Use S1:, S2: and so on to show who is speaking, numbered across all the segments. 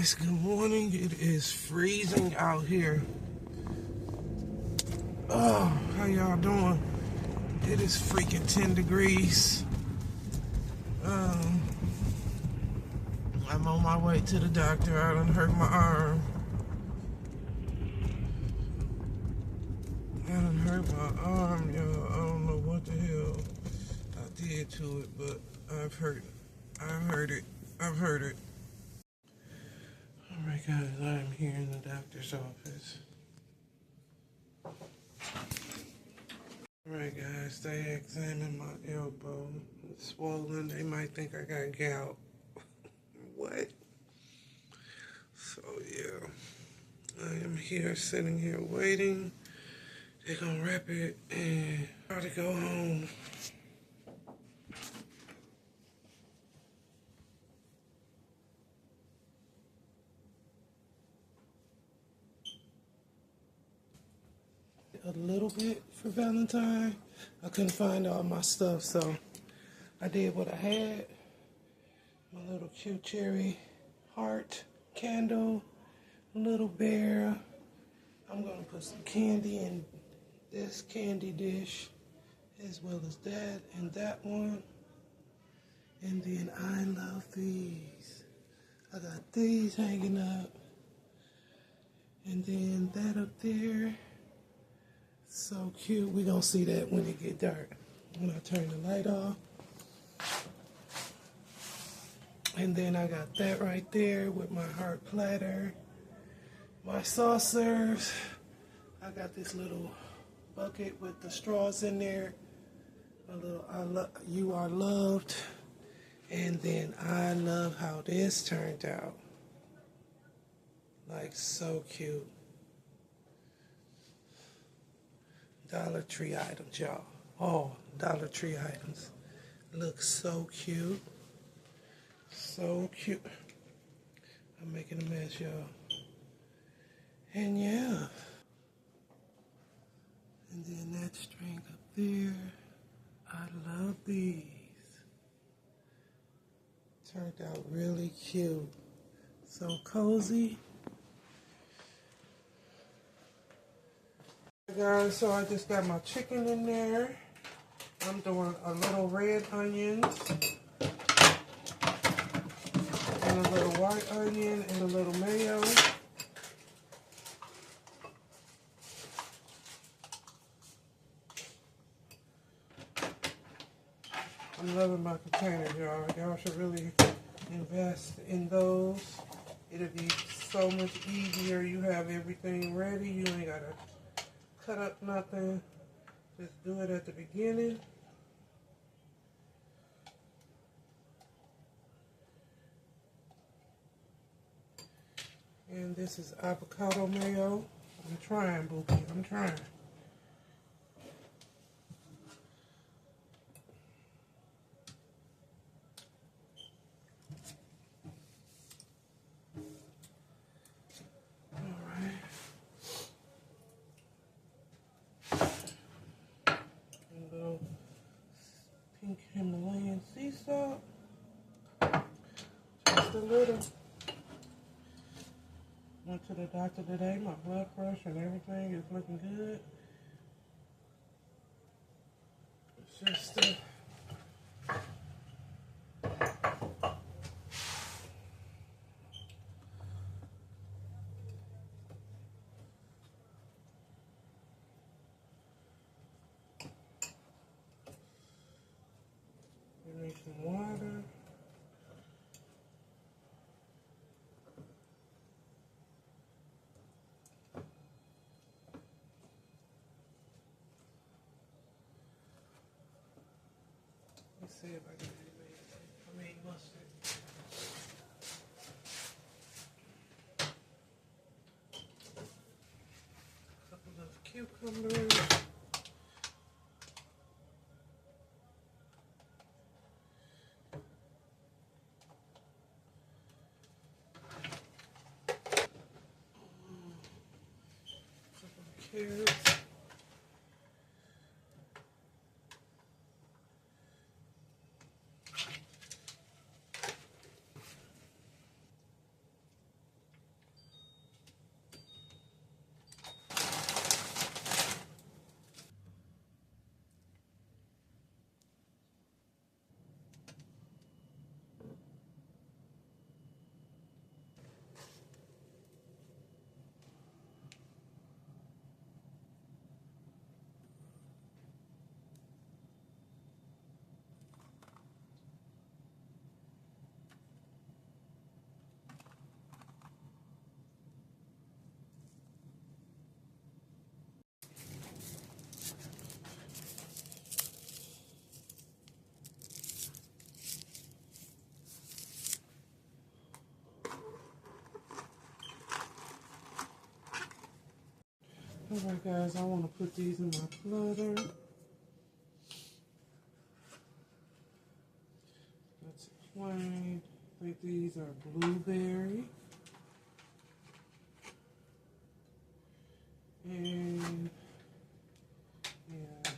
S1: guys, good morning. It is freezing out here. Oh, how y'all doing? It is freaking 10 degrees. I'm on my way to the doctor. I done hurt my arm. Y'all. I don't know what the hell I did to it, but I've heard it. Alright guys, I am here in the doctor's office. Alright guys, they examined my elbow. It's swollen. They might think I got gout. What? So yeah, I am here, sitting here waiting. They're gonna wrap it and try to go home. A little bit for Valentine. I couldn't find all my stuff, so I did what I had. My little cute cherry heart candle, little bear. I'm gonna put some candy in this candy dish, as well as that and that one. And then I love these. I got these hanging up. And then that up there. So cute. We're gonna see that when it get dark. When I turn the light off. And then I got that right there with my heart platter. My saucers. I got this little bucket with the straws in there. A little you are loved. And then I love how this turned out. Like so cute. Dollar Tree items, y'all. Oh, Dollar Tree items. Look so cute. So cute. I'm making a mess, y'all. And yeah. And then that string up there. I love these. Turned out really cute. So cozy. Guys, so I just got my chicken in there. I'm doing a little red onions and a little white onion and a little mayo. I'm loving my containers, y'all. Y'all should really invest in those. It'll be so much easier. You have everything ready. You ain't gotta cut up nothing. Just do it at the beginning. And this is avocado mayo. I'm trying, Bookie. I'm trying. Pink Himalayan sea salt. Just a little. Went to the doctor today. My blood pressure and everything is looking good. It's just you need some water. Let's see if I can make mustard. A couple of cucumbers. Carrots. Alright guys, I want to put these in my platter. That's plain. I think these are blueberry. And yeah.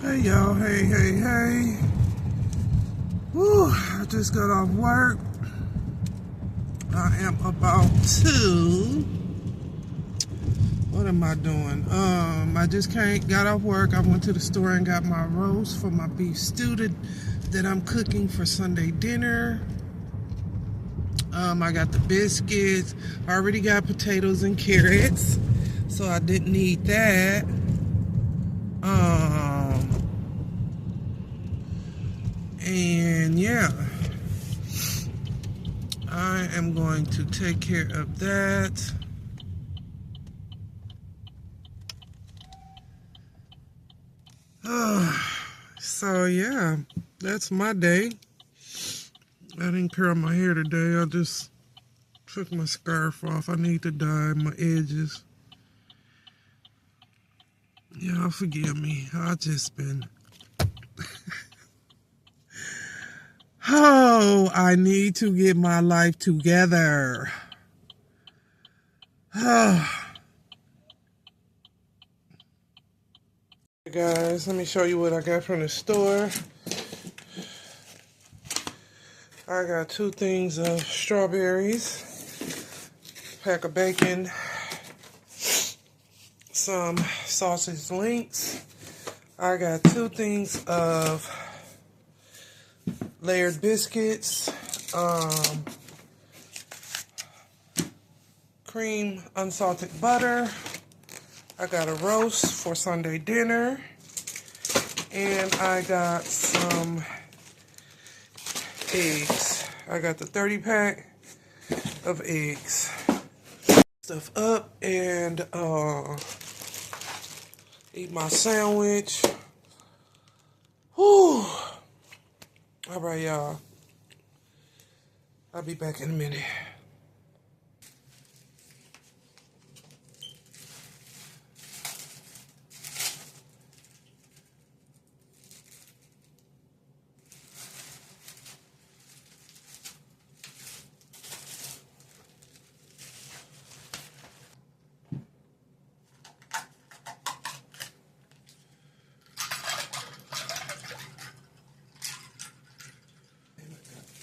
S1: Hey y'all, hey. Woo, I just got off work. I am about to, what am I doing? I just got off work. I went to the store and got my roast for my beef stew that I'm cooking for Sunday dinner. I got the biscuits. I already got potatoes and carrots, so I didn't need that. And yeah, I am going to take care of that. So yeah, that's my day. I didn't curl my hair today. I just took my scarf off. I need to dye my edges. Y'all forgive me. I just been... Oh, I need to get my life together. Hey guys, let me show you what I got from the store. I got 2 things of strawberries, pack of bacon, some sausage links. I got 2 things of layered biscuits, cream unsalted butter. I got a roast for Sunday dinner, and I got some eggs. I got the 30 pack of eggs. Stuff up and eat my sandwich. Whew. All right, y'all. I'll be back in a minute.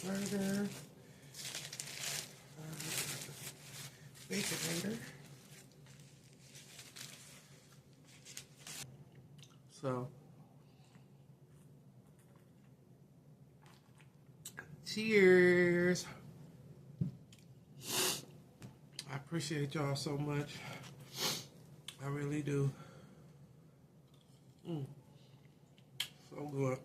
S1: Burger, baconator. So, cheers. I appreciate y'all so much. I really do. So good.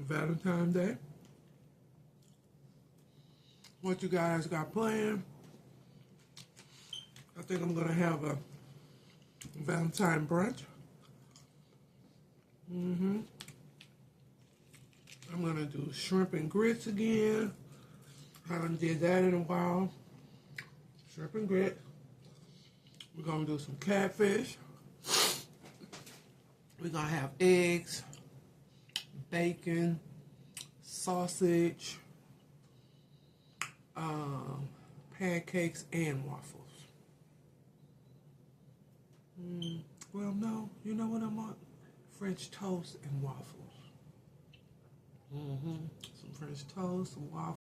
S1: Valentine Day. What you guys got planned? I think I'm gonna have a Valentine brunch. I'm gonna do shrimp and grits again. I haven't did that in a while. Shrimp and grits. We're gonna do some catfish. We're gonna have eggs, bacon, sausage, pancakes, and waffles. Well, no, you know what I want? French toast and waffles. Some French toast, some waffles.